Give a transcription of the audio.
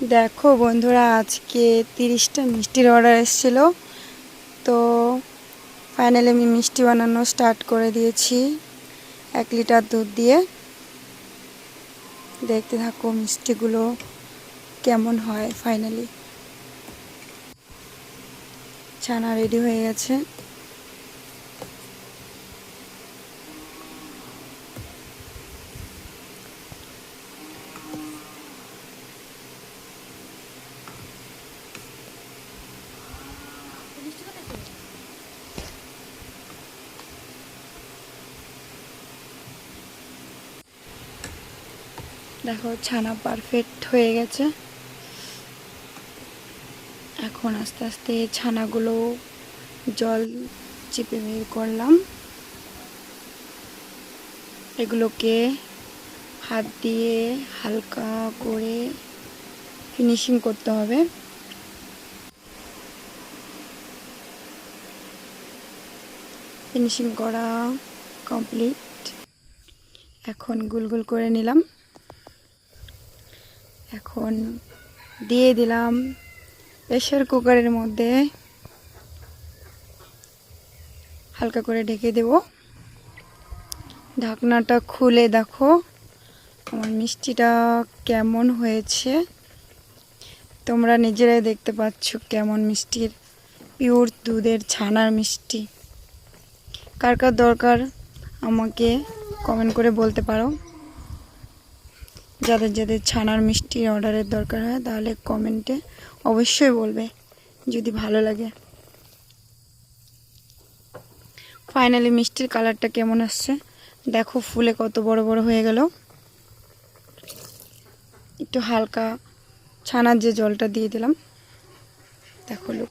দেখো বন্ধুরা, আজকে 30টা মিষ্টির অর্ডার এসেছিল। তো ফাইনালি আমি মিষ্টি বানানো স্টার্ট করে দিয়েছি 1 লিটার দুধ দিয়ে। দেখতে থাকো মিষ্টিগুলো কেমন হয়। ফাইনালি ছানা রেডি হয়ে গেছে। দেখো ছানা পারফেক্ট হয়ে গেছে। এখন আস্তে আস্তে ছানাগুলো জল চিপে বের করলাম। এগুলোকে হাত দিয়ে হালকা করে ফিনিশিং করতে হবে। ফিনিশিং করা কমপ্লিট। এখন গোল গোল করে নিলাম। এখন দিয়ে দিলাম প্রেসার কুকারের মধ্যে, হালকা করে ঢেকে দেব। ঢাকনাটা খুলে দেখো আমার মিষ্টিটা কেমন হয়েছে। তোমরা নিজেরাই দেখতে পাচ্ছ কেমন মিষ্টির, পিওর দুধের ছানার মিষ্টি। কার কার দরকার আমাকে কমেন্ট করে বলতে পারো। যাদের যাদের ছানার মিষ্টির অর্ডারের দরকার হয় তাহলে কমেন্টে অবশ্যই বলবে যদি ভালো লাগে। ফাইনালি মিষ্টির কালারটা কেমন আসছে দেখো, ফুলে কত বড় বড় হয়ে গেল। একটু হালকা ছানার যে জলটা দিয়ে দিলাম, দেখো।